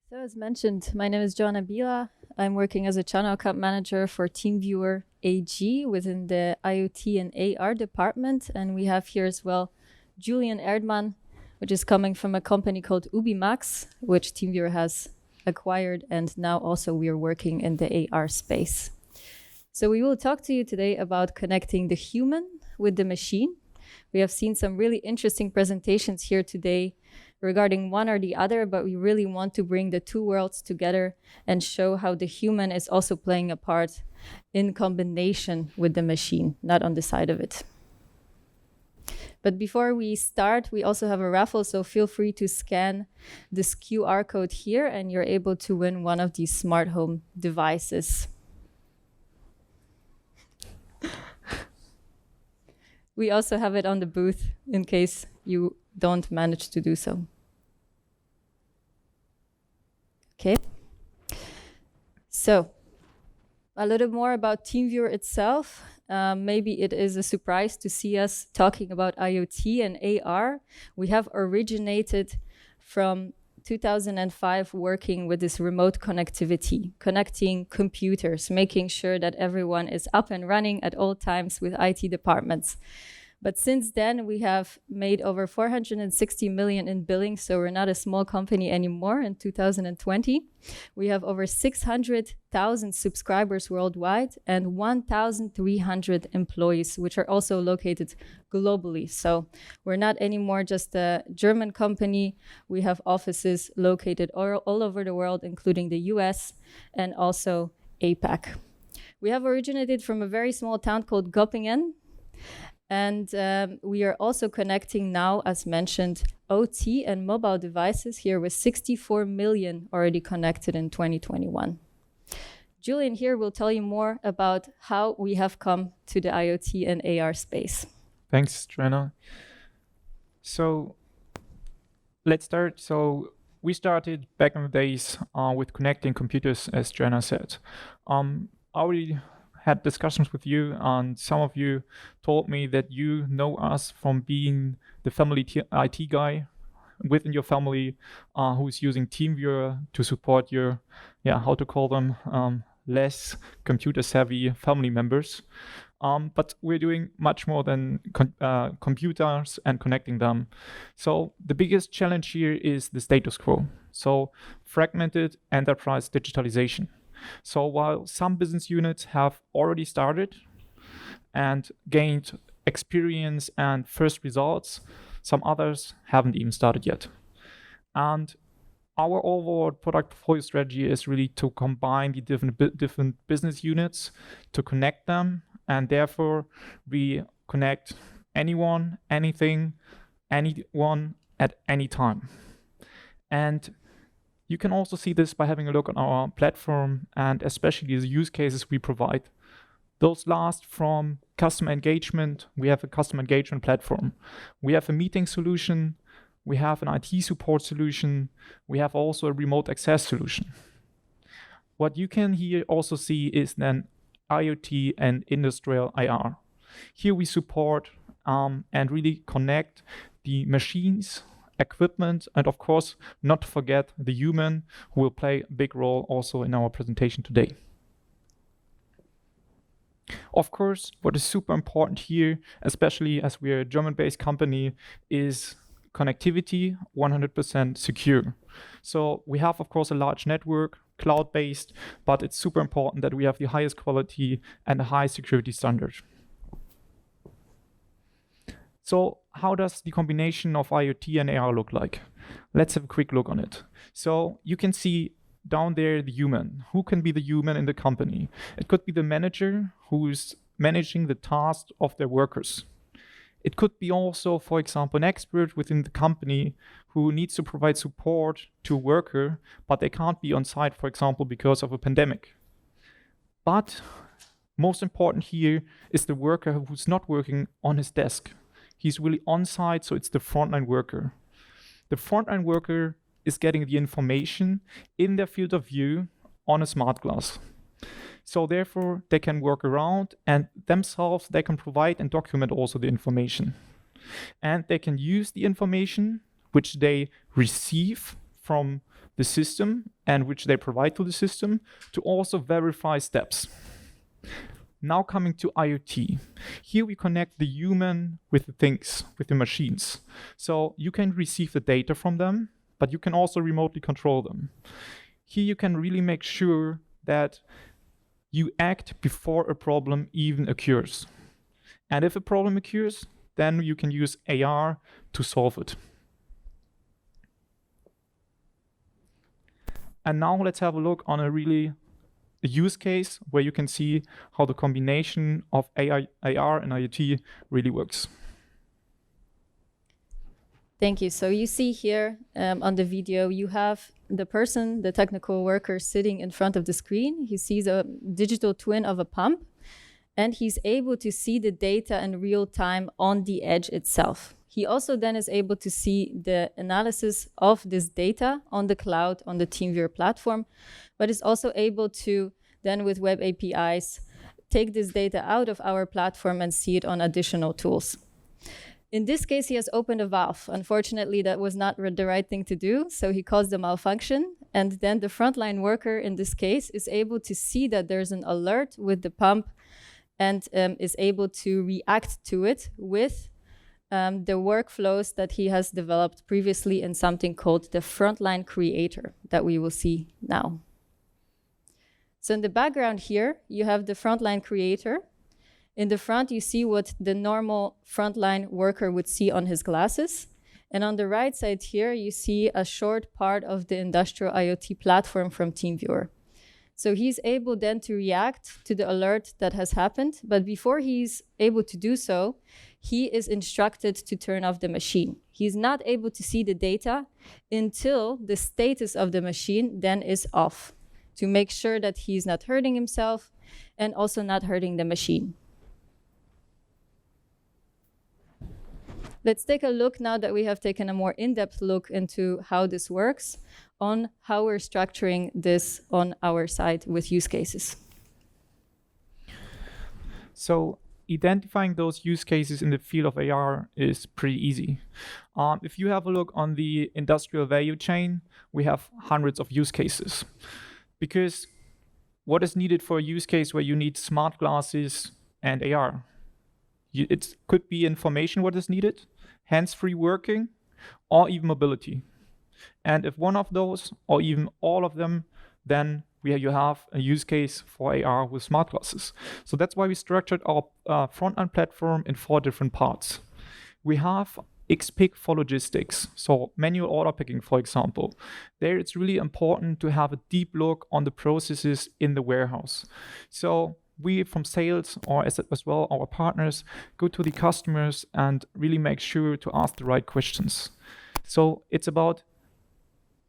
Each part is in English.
So as mentioned, my name is Joanna Biela. I'm working as a channel account manager for TeamViewer AG within the IoT and AR department. And we have here as well Julian Erdmann, which is coming from a company called Ubimax, which TeamViewer has acquired. And now also we are working in the AR space. So we will talk to you today about connecting the human with the machine. We have seen some really interesting presentations here today regarding one or the other, but we really want to bring the two worlds together and show how the human is also playing a part in combination with the machine, not on the side of it. But before we start, we also have a raffle, so feel free to scan this QR code here and you're able to win one of these smart home devices. We also have it on the booth in case you don't manage to do so. Okay. So a little more about TeamViewer itself. Maybe it is a surprise to see us talking about IoT and AR. We have originated from 2005 working with this remote connectivity, connecting computers, making sure that everyone is up and running at all times with IT departments. But since then, we have made over 460 million in billing, so we're not a small company anymore in 2020. We have over 600,000 subscribers worldwide and 1,300 employees, which are also located globally. So we're not anymore just a German company. We have offices located all over the world, including the US and also APAC. We have originated from a very small town called Göppingen. And we are also connecting now, as mentioned, OT and mobile devices here with 64 million already connected in 2021. Julian here will tell you more about how we have come to the IoT and AR space. Thanks, Joanna. So let's start. So we started back in the days with connecting computers, as Joanna said. I already had discussions with you, and some of you told me that you know us from being the family IT guy within your family who's using TeamViewer to support your, how to call them, less computer savvy family members. But we're doing much more than computers and connecting them. So the biggest challenge here is the status quo. So fragmented enterprise digitalization. So while some business units have already started and gained experience and first results, some others haven't even started yet. And our overall product portfolio strategy is really to combine the different business units, to connect them, and therefore we connect anyone, anything, anyone at any time. And you can also see this by having a look on our platform and especially the use cases we provide. Those last from customer engagement. We have a customer engagement platform. We have a meeting solution. We have an IT support solution. We have also a remote access solution. What you can here also see is then IoT and industrial IR. Here we support and really connect the machines, equipment, and of course, not to forget the human who will play a big role also in our presentation today. Of course, what is super important here, especially as we're a German-based company, is connectivity 100% secure. So we have, of course, a large network, cloud-based, but it's super important that we have the highest quality and a high security standard. So how does the combination of IoT and AR look like? Let's have a quick look on it. So you can see down there the human. Who can be the human in the company? It could be the manager who's managing the tasks of their workers. It could be also, for example, an expert within the company who needs to provide support to a worker, but they can't be on site, for example, because of a pandemic. But most important here is the worker who's not working on his desk. He's really on site, so it's the frontline worker. The frontline worker is getting the information in their field of view on a smart glass. So therefore, they can work around and themselves, they can provide and document also the information. And they can use the information which they receive from the system and which they provide to the system to also verify steps. Now coming to IoT. Here we connect the human with the things, with the machines. So you can receive the data from them, but you can also remotely control them. Here you can really make sure that you act before a problem even occurs. And if a problem occurs, then you can use AR to solve it. And now let's have a look on a use case where you can see how the combination of AR and IoT really works. Thank you. So you see here on the video, you have the person, the technical worker, sitting in front of the screen. He sees a digital twin of a pump, and he's able to see the data in real time on the edge itself. He also then is able to see the analysis of this data on the cloud, on the TeamViewer platform, but is also able to then with web APIs, take this data out of our platform and see it on additional tools. In this case, he has opened a valve. Unfortunately, that was not the right thing to do, so he caused a malfunction. And then the frontline worker in this case is able to see that there's an alert with the pump and is able to react to it with the workflows that he has developed previously in something called the frontline creator that we will see now. So in the background here, you have the frontline creator. In the front, you see what the normal frontline worker would see on his glasses. And on the right side here, you see a short part of the industrial IoT platform from TeamViewer. So he's able then to react to the alert that has happened. But before he's able to do so, he is instructed to turn off the machine. He's not able to see the data until the status of the machine then is off, to make sure that he's not hurting himself and also not hurting the machine. Let's take a look now that we have taken a more in-depth look into how this works on how we're structuring this on our side with use cases. So identifying those use cases in the field of AR is pretty easy. If you have a look on the industrial value chain, we have hundreds of use cases. Because what is needed for a use case where you need smart glasses and AR? It could be information what is needed, hands-free working, or even mobility. And if one of those, or even all of them, then you have a use case for AR with smart glasses. So that's why we structured our front-end platform in 4 different parts. We have XPick for logistics, so manual order picking, for example. There it's really important to have a deep look on the processes in the warehouse. So we from sales, or as well our partners, go to the customers and really make sure to ask the right questions. So it's about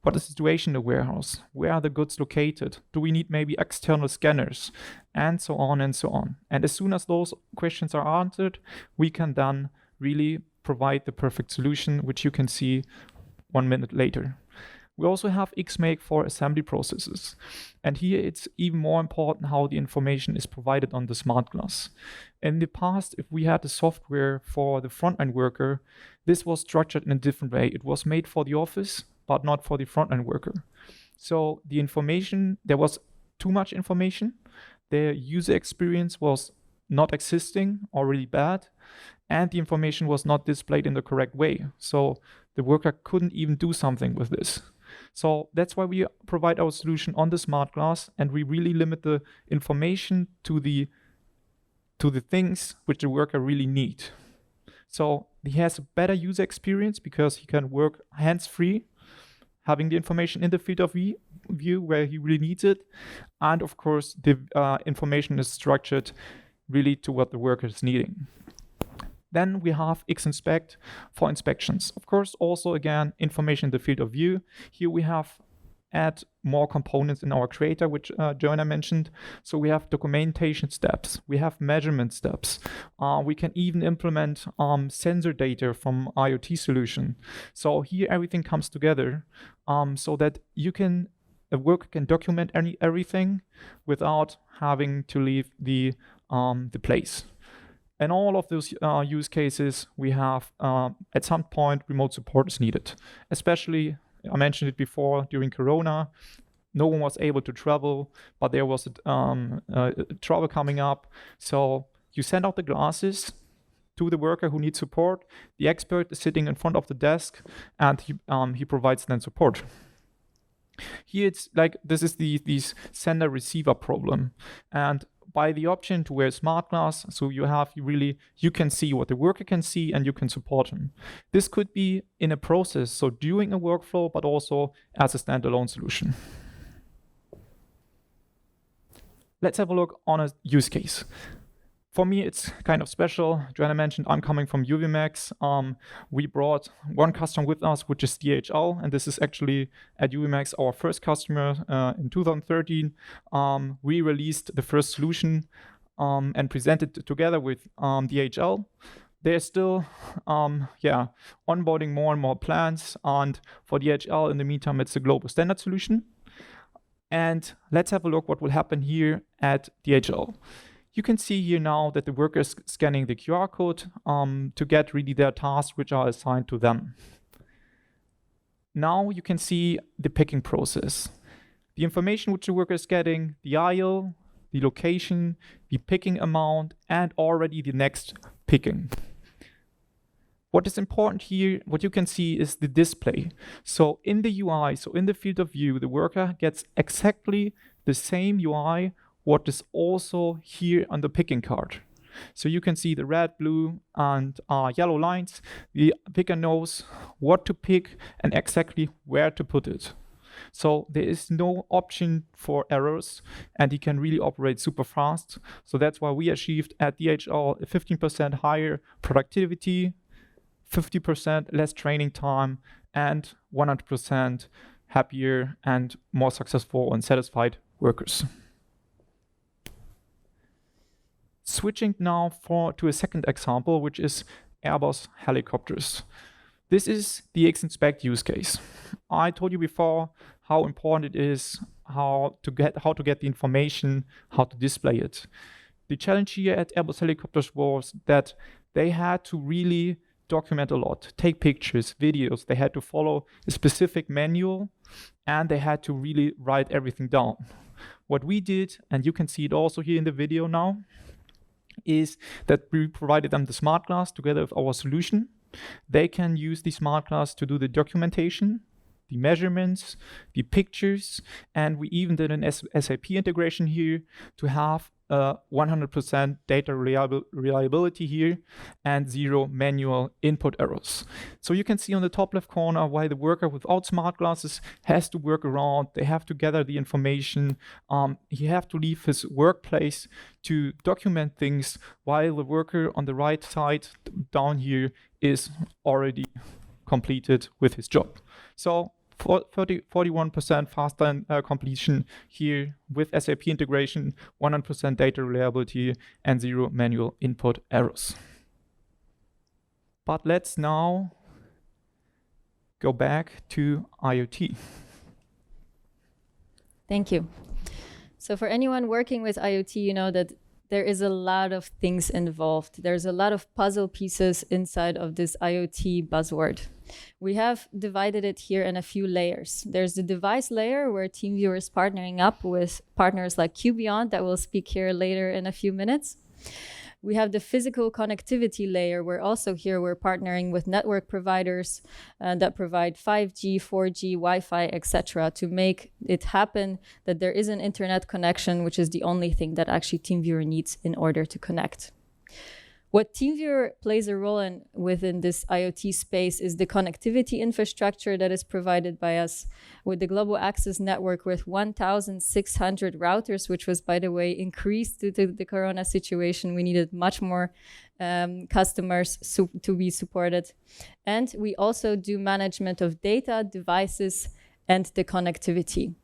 what is the situation in the warehouse? Where are the goods located? Do we need maybe external scanners? And so on and so on. And as soon as those questions are answered, we can then really provide the perfect solution, which you can see 1 minute later. We also have XMake for assembly processes. And here it's even more important how the information is provided on the smart glass. In the past, if we had the software for the front-end worker, this was structured in a different way. It was made for the office, but not for the front-end worker. So the information, there was too much information. The user experience was not existing or really bad. And the information was not displayed in the correct way. So the worker couldn't even do something with this. So that's why we provide our solution on the smart glass, and we really limit the information to the things which the worker really need. So he has a better user experience because he can work hands-free, having the information in the field of view where he really needs it. And of course, the information is structured really to what the worker is needing. Then we have XInspect for inspections. Of course, also again, information in the field of view. Here we have add more components in our creator, which Joanna mentioned. So we have documentation steps, we have measurement steps. We can even implement sensor data from IoT solution. So here everything comes together so that a worker can document everything without having to leave the place. And all of those use cases, we have at some point remote support is needed, especially I mentioned it before, during Corona, no one was able to travel, but there was trouble coming up. So you send out the glasses to the worker who needs support. The expert is sitting in front of the desk, and he provides then support. Here it's like, this is the sender-receiver problem. And by the option to wear smart glass, so you can see what the worker can see and you can support him. This could be in a process, so during a workflow, but also as a standalone solution. Let's have a look on a use case. For me, it's kind of special. Joanna mentioned I'm coming from UVMax. We brought one customer with us, which is DHL, and this is actually at UVMax our first customer in 2013. We released the first solution and presented it together with DHL. They're still onboarding more and more plans, and for DHL, in the meantime, it's a global standard solution. And let's have a look what will happen here at DHL. You can see here now that the worker is scanning the QR code to get really their tasks which are assigned to them. Now you can see the picking process. The information which the worker is getting, the aisle, the location, the picking amount, and already the next picking. What is important here, what you can see is the display. So in the UI, so in the field of view, the worker gets exactly the same UI what is also here on the picking card. So you can see the red, blue, and yellow lines. The picker knows what to pick and exactly where to put it. So there is no option for errors, and he can really operate super fast. So that's why we achieved at DHL a 15% higher productivity, 50% less training time, and 100% happier and more successful and satisfied workers. Switching now to a second example, which is Airbus helicopters. This is the X-Inspect use case. I told you before how important it is, how to get the information, how to display it. The challenge here at Airbus helicopters was that they had to really document a lot, take pictures, videos. They had to follow a specific manual, and they had to really write everything down. What we did, and you can see it also here in the video now, is that we provided them the smart glass together with our solution. They can use the smart glass to do the documentation, the measurements, the pictures, and we even did an SAP integration here to have 100% data reliability here and 0 manual input errors. So you can see on the top left corner why the worker without smart glasses has to work around. They have to gather the information. He have to leave his workplace to document things, while the worker on the right side down here is already completed with his job. So 41% faster completion here with SAP integration, 100% data reliability, and 0 manual input errors. But let's now go back to IoT. Thank you. So for anyone working with IoT, you know that there is a lot of things involved. There's a lot of puzzle pieces inside of this IoT buzzword. We have divided it here in a few layers. There's the device layer, where TeamViewer is partnering up with partners like QBeyond that will speak here later in a few minutes. We have the physical connectivity layer, where also here we're partnering with network providers that provide 5G, 4G, Wi-Fi, etc., to make it happen that there is an internet connection, which is the only thing that actually TeamViewer needs in order to connect. What TeamViewer plays a role in within this IoT space is the connectivity infrastructure that is provided by us with the global access network with 1,600 routers, which was, by the way, increased due to the Corona situation. We needed much more customers to be supported. And we also do management of data, devices, and the connectivity.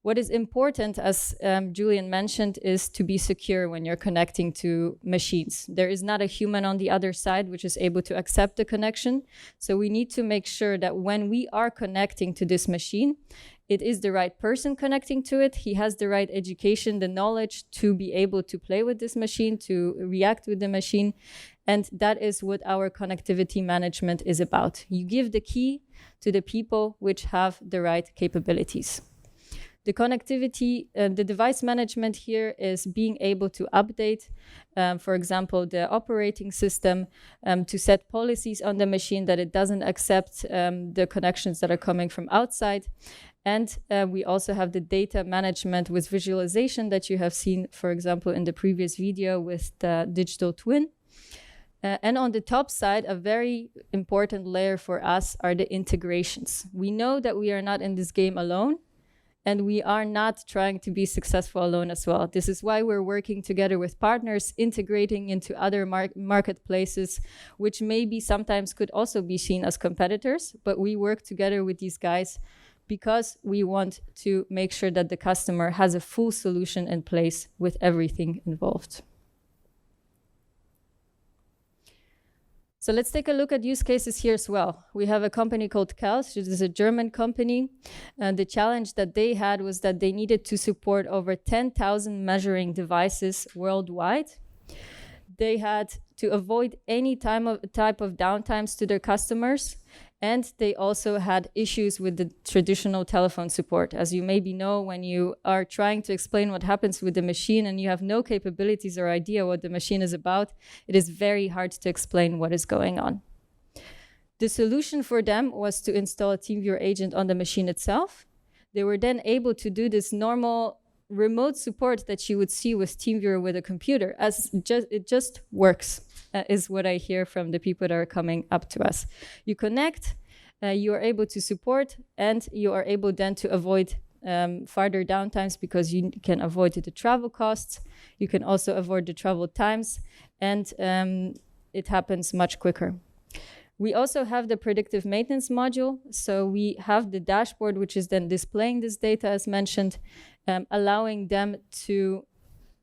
What is important, as Julian mentioned, is to be secure when you're connecting to machines. There is not a human on the other side which is able to accept the connection. So we need to make sure that when we are connecting to this machine, it is the right person connecting to it. He has the right education, the knowledge to be able to play with this machine, to react with the machine. And that is what our connectivity management is about. You give the key to the people which have the right capabilities. The connectivity, the device management here is being able to update, for example, the operating system, to set policies on the machine that it doesn't accept the connections that are coming from outside. And we also have the data management with visualization that you have seen, for example, in the previous video with the digital twin. And on the top side, a very important layer for us are the integrations. We know that we are not in this game alone, and we are not trying to be successful alone as well. This is why we're working together with partners, integrating into other marketplaces, which maybe sometimes could also be seen as competitors, but we work together with these guys because we want to make sure that the customer has a full solution in place with everything involved. So let's take a look at use cases here as well. We have a company called Kels, which is a German company. The challenge that they had was that they needed to support over 10,000 measuring devices worldwide. They had to avoid any type of downtimes to their customers. And they also had issues with the traditional telephone support. As you maybe know, when you are trying to explain what happens with the machine and you have no capabilities or idea what the machine is about, it is very hard to explain what is going on. The solution for them was to install a TeamViewer agent on the machine itself. They were then able to do this normal remote support that you would see with TeamViewer with a computer, as it just works. Is what I hear from the people that are coming up to us. You connect, you are able to support, and you are able then to avoid further downtimes because you can avoid the travel costs. You can also avoid the travel times, and it happens much quicker. We also have the predictive maintenance module. So we have the dashboard, which is then displaying this data as mentioned, allowing them to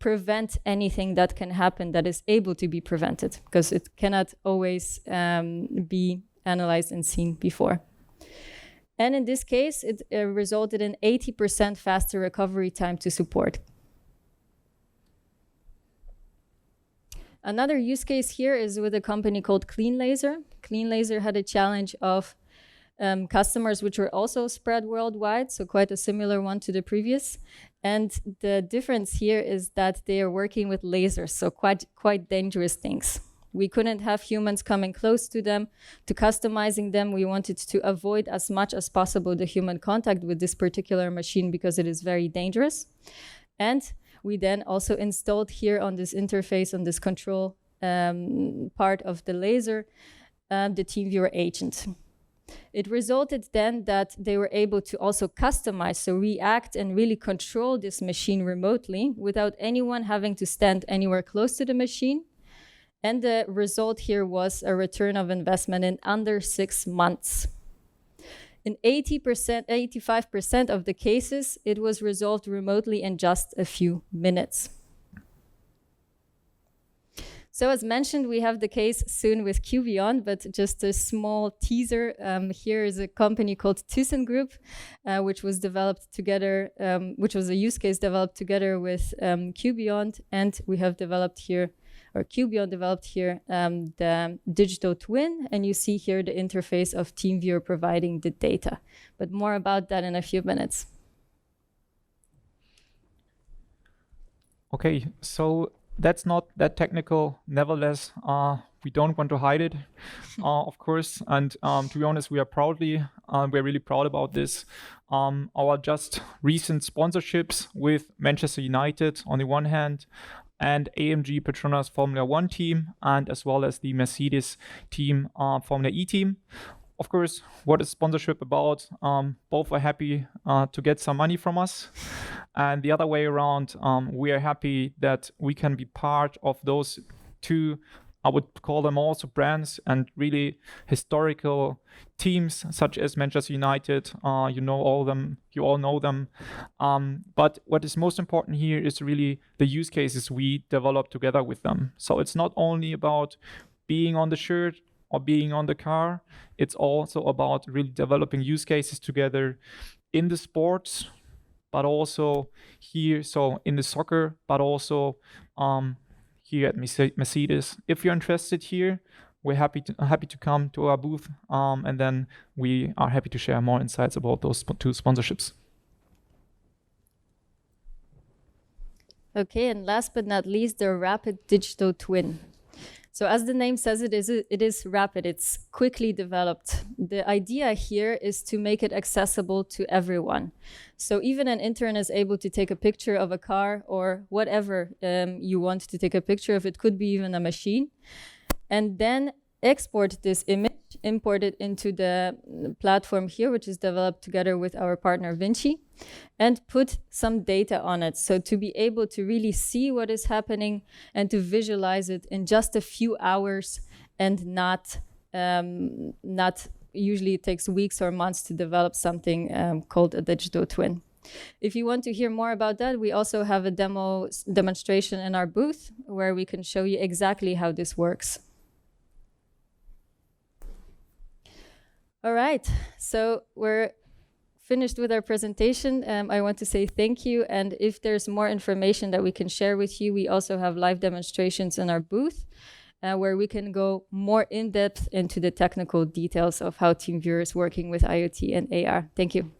prevent anything that can happen that is able to be prevented, because it cannot always be analyzed and seen before. And in this case, it resulted in 80% faster recovery time to support. Another use case here is with a company called Clean Laser. Clean Laser had a challenge of customers which were also spread worldwide, so quite a similar one to the previous. And the difference here is that they are working with lasers, so quite dangerous things. We couldn't have humans coming close to them, to customizing them. We wanted to avoid as much as possible the human contact with this particular machine because it is very dangerous. And we then also installed here on this interface, on this control part of the laser, the TeamViewer agent. It resulted then that they were able to also customize, so react and really control this machine remotely without anyone having to stand anywhere close to the machine. And the result here was a return of investment in under 6 months. In 85% of the cases, it was resolved remotely in just a few minutes. So as mentioned, we have the case soon with QBeyond, but just a small teaser. Here is a company called ThyssenKrupp, which was developed together, which was a use case developed together with QBeyond, and we have developed here, or QBeyond developed here, the digital twin, and you see here the interface of TeamViewer providing the data. But more about that in a few minutes. Okay, so that's not that technical. Nevertheless, we don't want to hide it, of course. And to be honest, we're really proud about this. Our just recent sponsorships with Manchester United on the one hand, and AMG Petronas Formula 1 team, and as well as the Mercedes team, Formula E team. Of course, what is sponsorship about? Both are happy to get some money from us. And the other way around, we are happy that we can be part of those two, I would call them also brands and really historical teams such as Manchester United. You all know them. But what is most important here is really the use cases we develop together with them. So it's not only about being on the shirt or being on the car, it's also about really developing use cases together, in the sports, but also here, so in the soccer, but also here at Mercedes. If you're interested here, we're happy to come to our booth, and then we are happy to share more insights about those two sponsorships. Okay, and last but not least, the rapid digital twin. So as the name says, it is rapid, it's quickly developed. The idea here is to make it accessible to everyone. So even an intern is able to take a picture of a car or whatever you want to take a picture of. It could be even a machine. And then export this image, import it into the platform here, which is developed together with our partner Vinci, and put some data on it. So to be able to really see what is happening and to visualize it in just a few hours, and not usually it takes weeks or months to develop something called a digital twin. If you want to hear more about that, we also have a demonstration in our booth where we can show you exactly how this works. All right, so we're finished with our presentation. I want to say thank you. And if there's more information that we can share with you, we also have live demonstrations in our booth where we can go more in depth into the technical details of how TeamViewer is working with IoT and AR. Thank you.